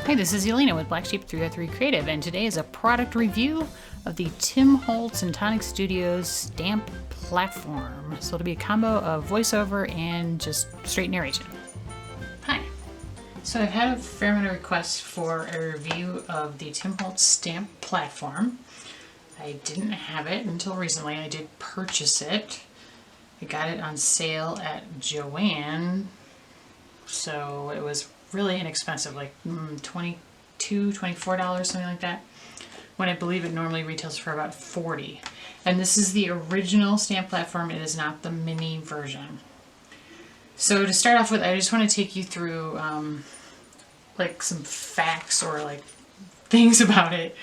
Hi, this is Yelena with Black Sheep 303 Creative, and today is a product review of the Tim Holtz and Tonic Studios stamp platform. So it'll be a combo of voiceover and just straight narration. Hi. So I've had a fair amount of requests for a review of the Tim Holtz stamp platform. I didn't have it until recently. I did purchase it. I got it on sale at Joann, so it was really inexpensive, like $22, $24, something like that, when I believe it normally retails for about $40. And this is the original stamp platform. It is not the mini version. So to start off with, I just want to take you through like some facts or like things about it.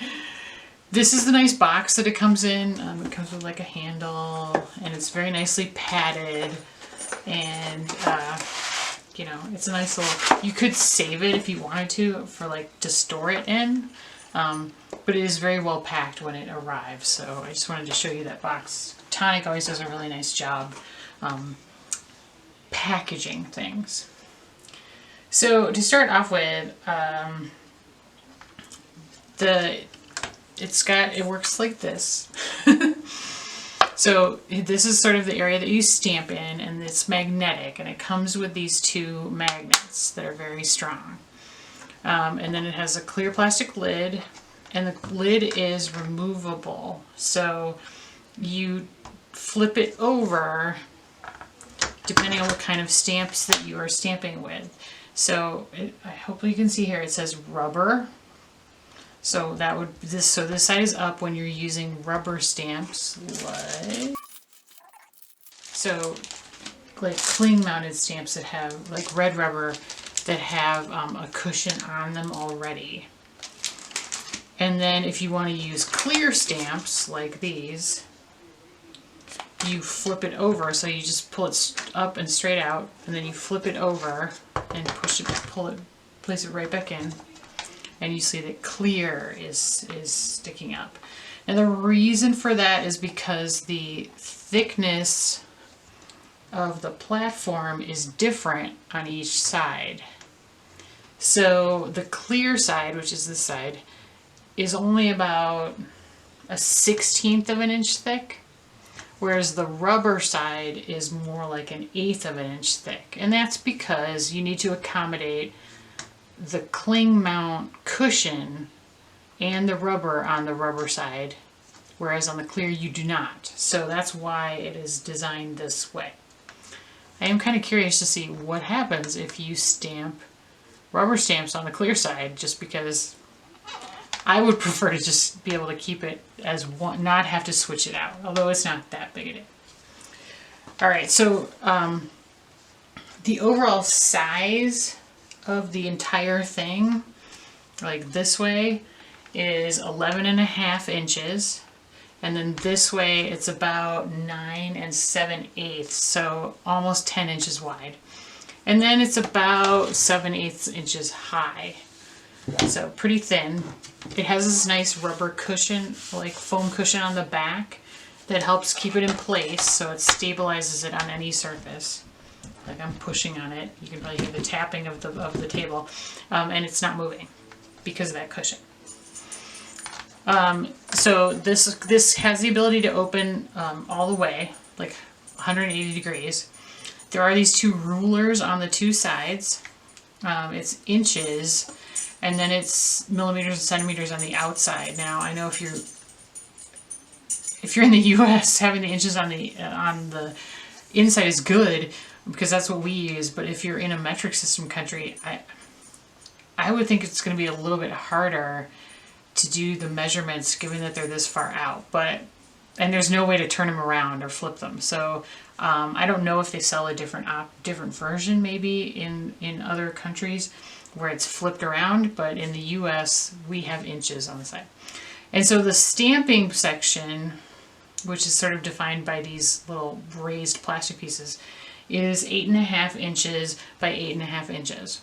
This is the nice box that it comes in. It comes with like a handle, and it's very nicely padded, and you know, it's a nice little, you could save it if you wanted to, like to store it in, but it is very well packed when it arrives. So I just wanted to show you that box. Tonic always does a really nice job packaging things. So to start off with, it works like this. So this is sort of the area that you stamp in, and it's magnetic, and it comes with these two magnets that are very strong. And then it has a clear plastic lid, and the lid is removable. So you flip it over depending on what kind of stamps that you are stamping with. So hopefully you can see here, it says rubber. So this side is up when you're using rubber stamps, like cling mounted stamps that have like red rubber that have a cushion on them already. And then if you want to use clear stamps like these, you flip it over. So you just pull it up and straight out, and then you flip it over and place it right back in. And you see that clear is sticking up. And the reason for that is because the thickness of the platform is different on each side. So the clear side, which is this side, is only about a 1/16 of an inch thick, whereas the rubber side is more like an 1/8 of an inch thick. And that's because you need to accommodate the cling mount cushion and the rubber on the rubber side, whereas on the clear you do not. So that's why it is designed this way. I am kind of curious to see what happens if you stamp rubber stamps on the clear side, just because I would prefer to just be able to keep it as one, not have to switch it out, although it's not that big a deal. Alright, so the overall size of the entire thing, like this way, is 11.5 inches, and then this way it's about 9 7/8, so almost 10 inches wide, and then it's about 7/8 inches high, so pretty thin. It has this nice rubber cushion, like foam cushion on the back, that helps keep it in place, so it stabilizes it on any surface. Like I'm pushing on it, you can probably hear the tapping of the table, and it's not moving because of that cushion. So this has the ability to open all the way, like 180 degrees. There are these two rulers on the two sides. It's inches, and then it's millimeters and centimeters on the outside. Now I know if you're in the U.S., having the inches on the inside is good, because that's what we use, but if you're in a metric system country, I would think it's going to be a little bit harder to do the measurements given that they're this far out, and there's no way to turn them around or flip them. So I don't know if they sell a different version maybe in other countries where it's flipped around, but in the US we have inches on the side. And so the stamping section, which is sort of defined by these little raised plastic pieces, is 8.5 inches by 8.5 inches.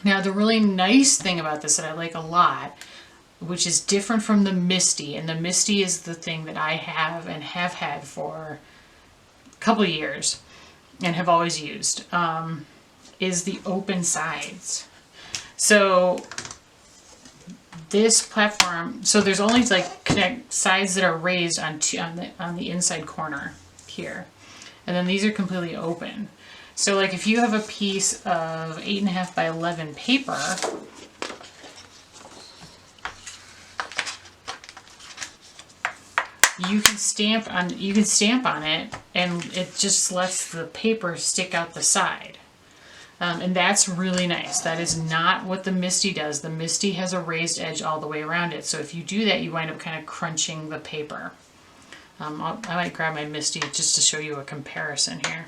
Now the really nice thing about this that I like a lot, which is different from the MISTI, and the MISTI is the thing that I have and have had for a couple of years and have always used, is the open sides. So this platform, so there's only like sides that are raised on the inside corner here, and then these are completely open. So like if you have a piece of 8.5 by 11 paper, you can stamp on it, and it just lets the paper stick out the side. And that's really nice. That is not what the MISTI does. The MISTI has a raised edge all the way around it. So if you do that, you wind up kind of crunching the paper. I might grab my MISTI just to show you a comparison here.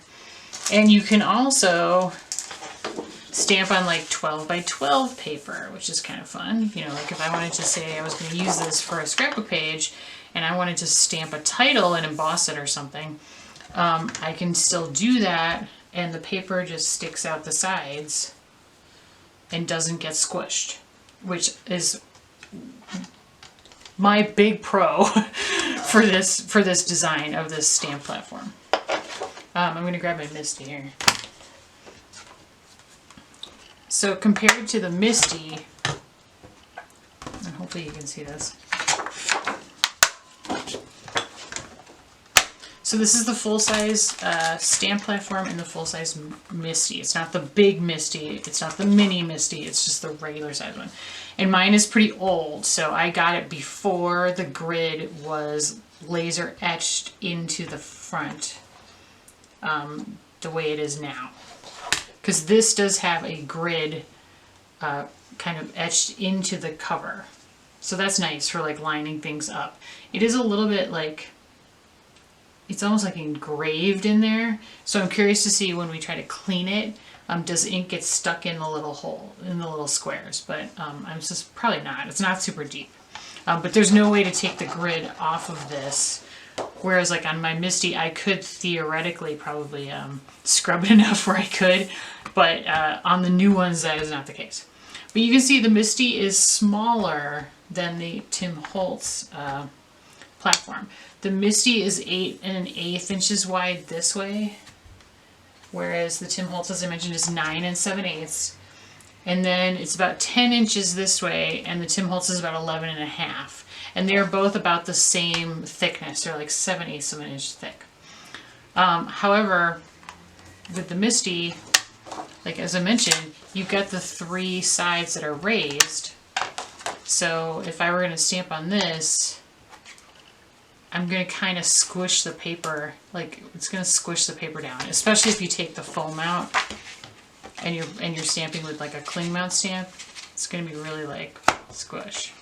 And you can also stamp on like 12 by 12 paper, which is kind of fun. You know, like if I wanted to say I was going to use this for a scrapbook page and I wanted to stamp a title and emboss it or something, I can still do that, and the paper just sticks out the sides and doesn't get squished, which is my big pro for this design of this stamp platform. I'm going to grab my MISTI here. So compared to the MISTI, and hopefully you can see this. So this is the full-size stamp platform and the full-size MISTI. It's not the big MISTI, it's not the mini MISTI, it's just the regular size one. And mine is pretty old, so I got it before the grid was laser etched into the front the way it is now. Because this does have a grid kind of etched into the cover. So that's nice for like lining things up. It is a little bit like, it's almost like engraved in there. So I'm curious to see when we try to clean it, does ink get stuck in the little hole, in the little squares? But I'm just probably not. It's not super deep. But there's no way to take the grid off of this. Whereas like on my MISTI, I could theoretically probably scrub it enough where I could. But on the new ones, that is not the case. But you can see the MISTI is smaller than the Tim Holtz platform. The MISTI is 8 1/8 inches wide this way, whereas the Tim Holtz, as I mentioned, is 9 7/8. And then it's about 10 inches this way, and the Tim Holtz is about 11 1/2. And they're both about the same thickness. They're like 7/8 of an inch thick. However, with the MISTI, like as I mentioned, you've got the 3 sides that are raised. So if I were going to stamp on this, I'm going to kind of squish the paper, like it's going to squish the paper down, especially if you take the foam out and you're stamping with like a cling mount stamp. It's going to be really like squish.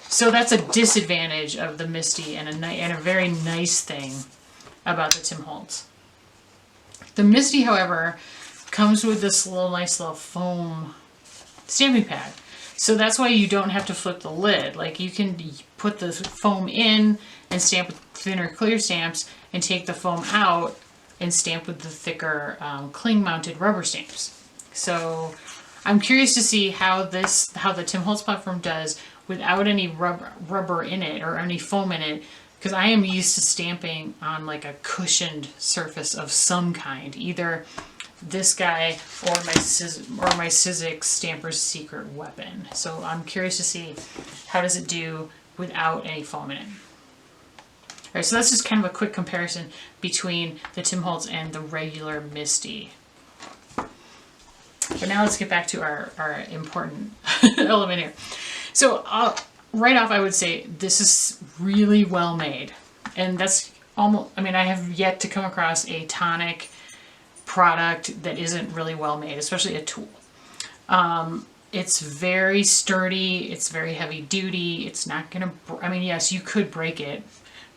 So that's a disadvantage of the MISTI and a very nice thing about the Tim Holtz. The MISTI, however, comes with this nice little foam stamping pad. So that's why you don't have to flip the lid. Like you can put the foam in and stamp with thinner clear stamps, and take the foam out and stamp with the thicker cling mounted rubber stamps. So I'm curious to see how the Tim Holtz platform does without any rubber in it or any foam in it, because I am used to stamping on like a cushioned surface of some kind, either this guy or my Sizzix Stamper's Secret Weapon. So I'm curious to see how does it do without any foam in it. Alright, so that's just kind of a quick comparison between the Tim Holtz and the regular MISTI. But now let's get back to our important element here. So right off, I would say this is really well made. And that's almost, I mean, I have yet to come across a Tonic product that isn't really well made, especially a tool. It's very sturdy, it's very heavy duty, it's not gonna, I mean, yes, you could break it,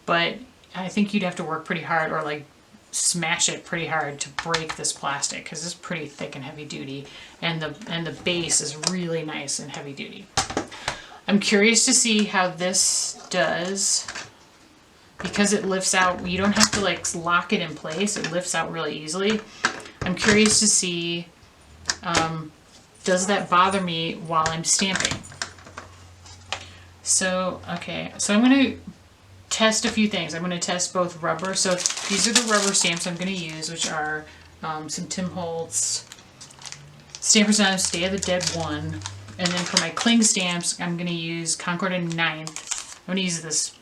but I think you'd have to work pretty hard or like smash it pretty hard to break this plastic, because it's pretty thick and heavy duty, and the base is really nice and heavy duty. I'm curious to see how this does, because it lifts out. You don't have to like lock it in place, it lifts out really easily. I'm curious to see, does that bother me while I'm stamping? So, okay, so I'm going to test a few things. I'm going to test both rubber. So these are the rubber stamps I'm going to use, which are some Tim Holtz Stampers Anonymous Day of the Dead 1. And then for my cling stamps, I'm going to use Concord and 9th. I'm going to use this,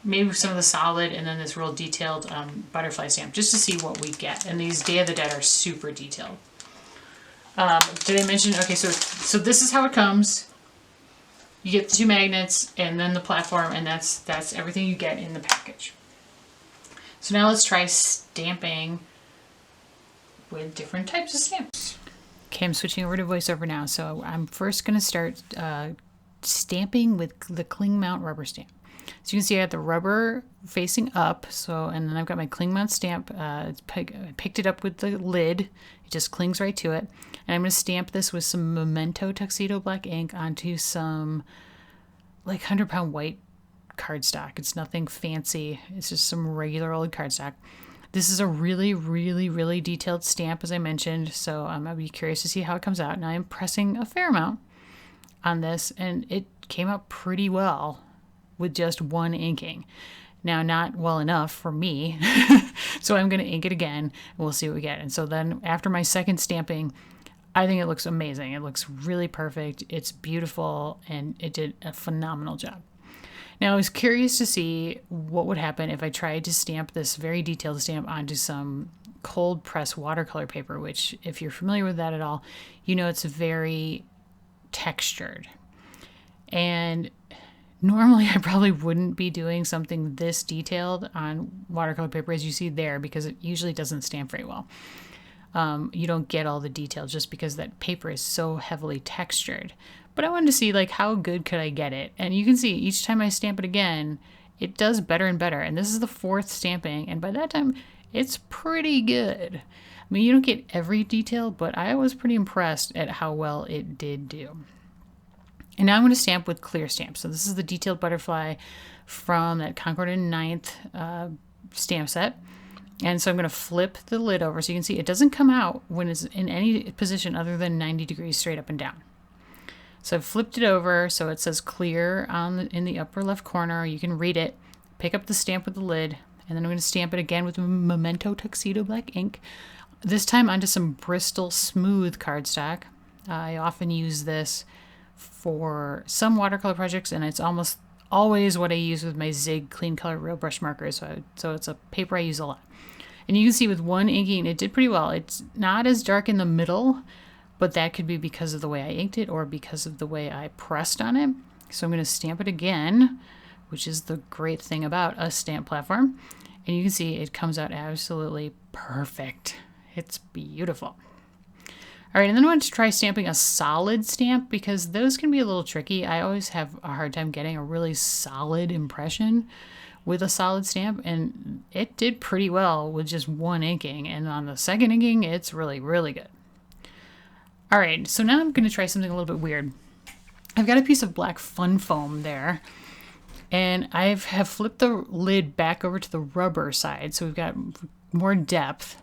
maybe some of the solid, and then this real detailed butterfly stamp, just to see what we get. And these Day of the Dead are super detailed. Did I mention? Okay, so this is how it comes. You get the 2 magnets and then the platform, and that's everything you get in the package. So now let's try stamping with different types of stamps. Okay, I'm switching over to voiceover now. So I'm first going to start stamping with the cling mount rubber stamp. So you can see I got the rubber facing up, and then I've got my cling mount stamp. I picked it up with the lid. It just clings right to it. And I'm going to stamp this with some Memento Tuxedo black ink onto some like 100-pound white cardstock. It's nothing fancy. It's just some regular old cardstock. This is a really, really, really detailed stamp, as I mentioned, so I'll be curious to see how it comes out. Now I'm pressing a fair amount on this, and it came out pretty well with just one inking. Now, not well enough for me, so I'm going to ink it again, and we'll see what we get. And so then after my second stamping, I think it looks amazing. It looks really perfect. It's beautiful, and it did a phenomenal job. Now, I was curious to see what would happen if I tried to stamp this very detailed stamp onto some cold press watercolor paper, which, if you're familiar with that at all, you know it's very textured. And normally I probably wouldn't be doing something this detailed on watercolor paper as you see there, because it usually doesn't stamp very well. You don't get all the details just because that paper is so heavily textured. But I wanted to see, like, how good could I get it? And you can see each time I stamp it again, it does better and better. And this is the 4th stamping, and by that time, it's pretty good. I mean, you don't get every detail, but I was pretty impressed at how well it did do. And now I'm going to stamp with clear stamps. So this is the detailed butterfly from that Concord and 9th stamp set. And so I'm going to flip the lid over so you can see it doesn't come out when it's in any position other than 90 degrees straight up and down. So I've flipped it over so it says clear in the upper left corner. You can read it, pick up the stamp with the lid, and then I'm going to stamp it again with Memento Tuxedo black ink, this time onto some Bristol Smooth cardstock. I often use this for some watercolor projects, and it's almost always what I use with my Zig Clean Color Real Brush markers, so it's a paper I use a lot. And you can see with one inking, it did pretty well. It's not as dark in the middle, but that could be because of the way I inked it or because of the way I pressed on it. So I'm going to stamp it again, which is the great thing about a stamp platform. And you can see it comes out absolutely perfect. It's beautiful. All right, and then I want to try stamping a solid stamp because those can be a little tricky. I always have a hard time getting a really solid impression with a solid stamp, and it did pretty well with just one inking. And on the second inking, it's really, really good. All right, so now I'm going to try something a little bit weird. I've got a piece of black fun foam there, and I have flipped the lid back over to the rubber side, so we've got more depth.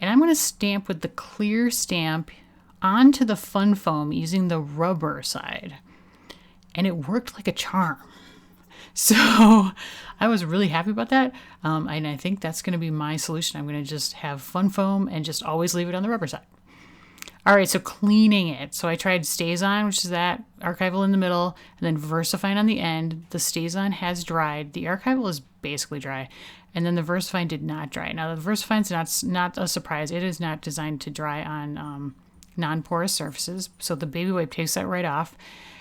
And I'm going to stamp with the clear stamp onto the fun foam using the rubber side. And it worked like a charm. So I was really happy about that. And I think that's going to be my solution. I'm going to just have fun foam and just always leave it on the rubber side. All right, so cleaning it. So I tried StazOn, which is that archival in the middle, and then VersaFine on the end. The StazOn has dried. The archival is basically dry. And then the VersaFine did not dry. Now, the VersaFine's not a surprise. It is not designed to dry on non-porous surfaces. So the baby wipe takes that right off.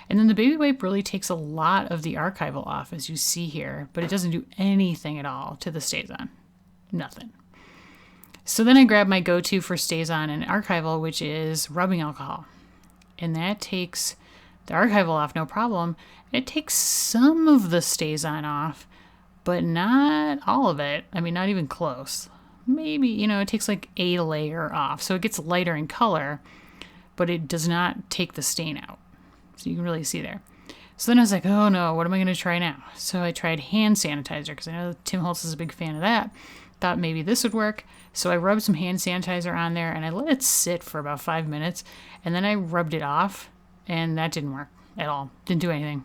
And then the baby wipe really takes a lot of the archival off, as you see here. But it doesn't do anything at all to the StazOn. Nothing. So then I grabbed my go-to for StazOn and archival, which is rubbing alcohol. And that takes the archival off, no problem. It takes some of the StazOn off, but not all of it. I mean, not even close. Maybe, it takes like a layer off. So it gets lighter in color, but it does not take the stain out. So you can really see there. So then I was like, oh no, what am I going to try now? So I tried hand sanitizer because I know Tim Holtz is a big fan of that. Thought maybe this would work. So I rubbed some hand sanitizer on there and I let it sit for about 5 minutes. And then I rubbed it off and that didn't work at all. Didn't do anything.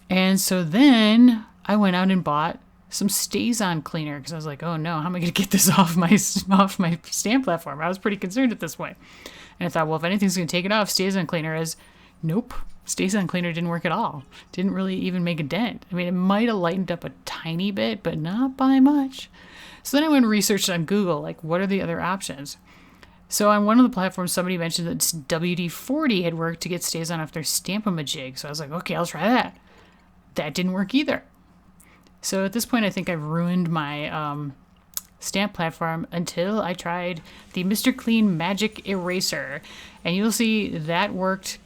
And so then I went out and bought some StazOn cleaner because I was like, oh no, how am I going to get this off my stamp platform? I was pretty concerned at this point. And I thought, well, if anything's going to take it off, StazOn Cleaner is. Nope. StazOn Cleaner didn't work at all. Didn't really even make a dent. I mean, it might have lightened up a tiny bit, but not by much. So then I went and researched on Google, like, what are the other options? So on one of the platforms, somebody mentioned that WD-40 had worked to get StazOn off their Stamp-O-Majig. So I was like, okay, I'll try that. That didn't work either. So at this point, I think I've ruined my stamp platform until I tried the Mr. Clean Magic Eraser. And you'll see that worked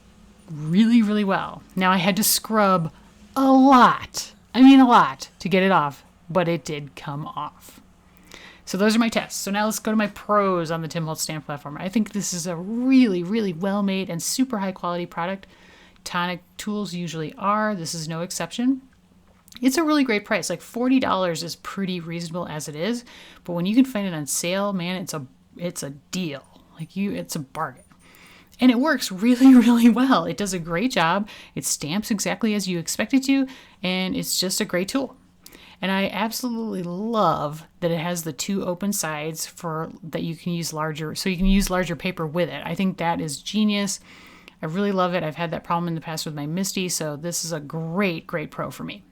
really, really well. Now I had to scrub a lot. I mean a lot to get it off, but it did come off. So those are my tests. So now let's go to my pros on the Tim Holtz stamp platform. I think this is a really, really well-made and super high-quality product. Tonic tools usually are. This is no exception. It's a really great price. Like $40 is pretty reasonable as it is, but when you can find it on sale, man, it's a deal. It's a bargain. And it works really, really well. It does a great job. It stamps exactly as you expect it to, and it's just a great tool. And I absolutely love that it has the two open sides for that you can use larger, so you can use larger paper with it. I think that is genius. I really love it. I've had that problem in the past with my MISTI, so this is a great, great pro for me.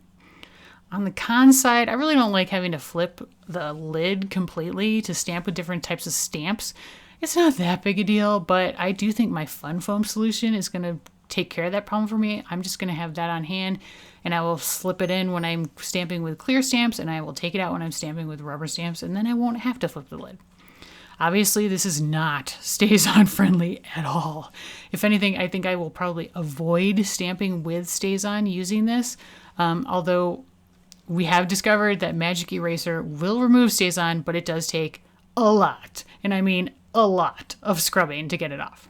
On the con side, I really don't like having to flip the lid completely to stamp with different types of stamps. It's not that big a deal, but I do think my Fun Foam solution is going to take care of that problem for me. I'm just going to have that on hand, and I will slip it in when I'm stamping with clear stamps, and I will take it out when I'm stamping with rubber stamps, and then I won't have to flip the lid. Obviously, this is not StazOn friendly at all. If anything, I think I will probably avoid stamping with StazOn using this, although we have discovered that Magic Eraser will remove StazOn, but it does take a lot, and I mean a lot of scrubbing to get it off.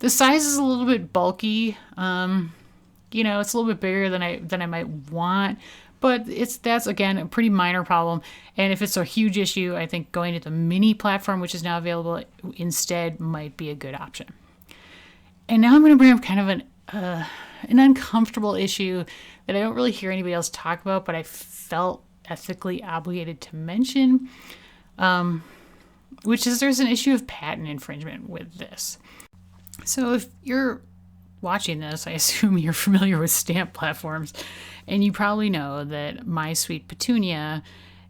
The size is a little bit bulky. It's a little bit bigger than I might want, but that's again a pretty minor problem. And if it's a huge issue, I think going to the mini platform, which is now available instead, might be a good option. And now I'm going to bring up kind of an uncomfortable issue that I don't really hear anybody else talk about, but I felt ethically obligated to mention, which is there's an issue of patent infringement with this. So if you're watching this, I assume you're familiar with stamp platforms, and you probably know that My Sweet Petunia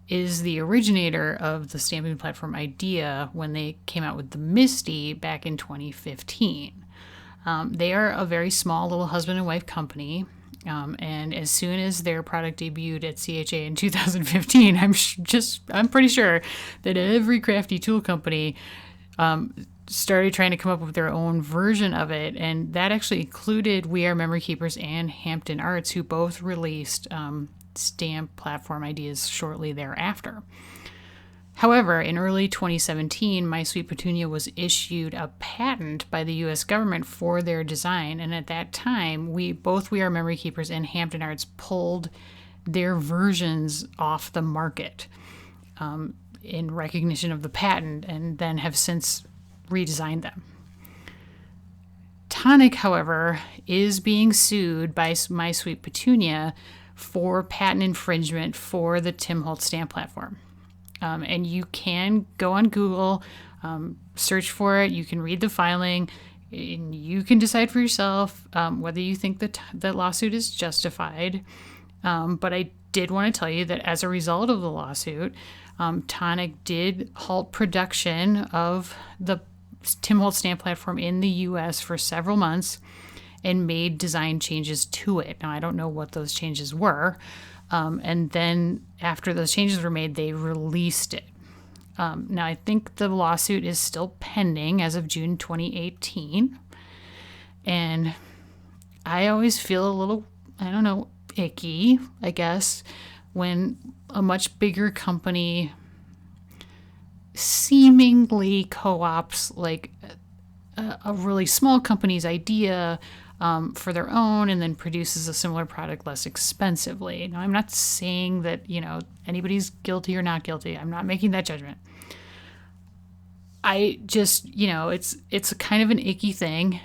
is the originator of the stamping platform idea when they came out with the MISTI back in 2015. They are a very small little husband and wife company, and as soon as their product debuted at CHA in 2015, I'm pretty sure that every crafty tool company started trying to come up with their own version of it, and that actually included We Are Memory Keepers and Hampton Arts, who both released stamp platform ideas shortly thereafter. However, in early 2017, My Sweet Petunia was issued a patent by the U.S. government for their design, and at that time, both We Are Memory Keepers and Hampton Arts pulled their versions off the market in recognition of the patent, and then have since redesigned them. Tonic, however, is being sued by My Sweet Petunia for patent infringement for the Tim Holtz stamp platform. And you can go on Google, search for it, you can read the filing, and you can decide for yourself whether you think that the lawsuit is justified. But I did want to tell you that as a result of the lawsuit, Tonic did halt production of the Tim Holtz stamp platform in the U.S. for several months and made design changes to it. Now, I don't know what those changes were. And then after those changes were made, they released it. Now, I think the lawsuit is still pending as of June 2018. And I always feel a little, icky, I guess, when a much bigger company seemingly co-ops like a really small company's idea for their own and then produces a similar product less expensively. Now, I'm not saying that, anybody's guilty or not guilty. I'm not making that judgment. I just, it's a kind of an icky thing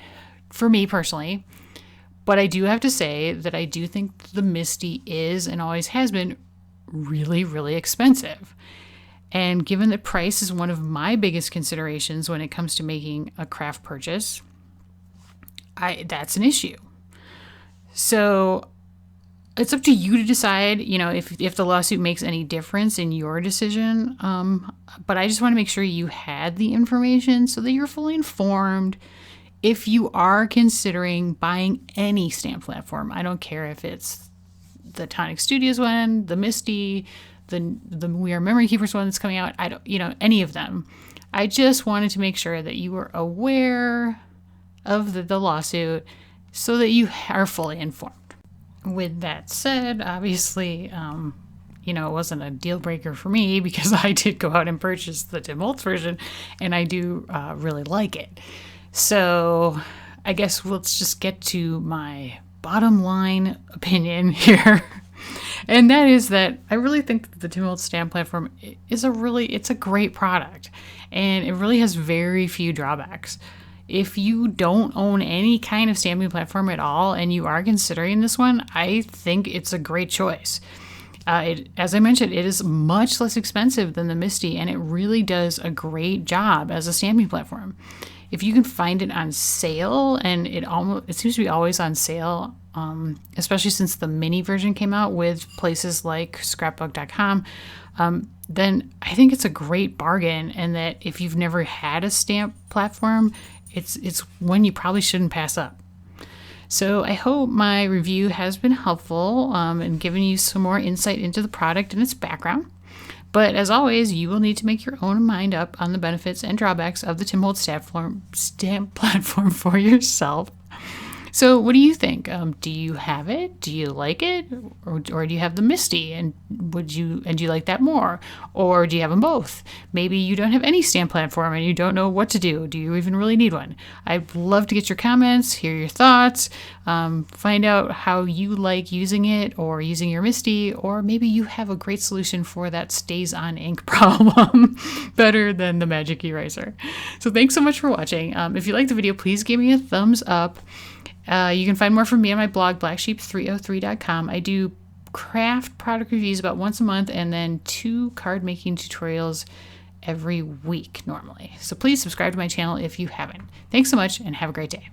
for me personally. But I do have to say that I do think the MISTI is and always has been really, really expensive. And given that price is one of my biggest considerations when it comes to making a craft purchase, that's an issue. So it's up to you to decide, if the lawsuit makes any difference in your decision. But I just want to make sure you had the information so that you're fully informed if you are considering buying any stamp platform. I don't care if it's the Tonic Studios one, the MISTI, the We Are Memory Keepers one that's coming out. I don't, any of them. I just wanted to make sure that you were aware of the lawsuit so that you are fully informed. With that said, obviously, it wasn't a deal breaker for me because I did go out and purchase the Tim Holtz version, and I do really like it. So I guess let's just get to my bottom line opinion here. And that is that I really think that the Tim Holtz stamp platform is it's a great product, and it really has very few drawbacks. If you don't own any kind of stamping platform at all and you are considering this one, I think it's a great choice. As I mentioned, it is much less expensive than the MISTI, and it really does a great job as a stamping platform. If you can find it on sale, and it seems to be always on sale, especially since the mini version came out with places like scrapbook.com, then I think it's a great bargain, and that if you've never had a stamp platform, it's one you probably shouldn't pass up. So I hope my review has been helpful and given you some more insight into the product and its background. But as always, you will need to make your own mind up on the benefits and drawbacks of the Tim Holtz stamp platform for yourself. So what do you think? Do you have it? Do you like it? Or do you have the MISTI? And do you like that more? Or do you have them both? Maybe you don't have any stamp platform and you don't know what to do. Do you even really need one? I'd love to get your comments, hear your thoughts, find out how you like using it or using your MISTI, or maybe you have a great solution for that stays on ink problem better than the Magic Eraser. So thanks so much for watching. If you liked the video, please give me a thumbs up. You can find more from me on my blog, blacksheep303.com. I do craft product reviews about once a month and then 2 card making tutorials every week normally. So please subscribe to my channel if you haven't. Thanks so much and have a great day.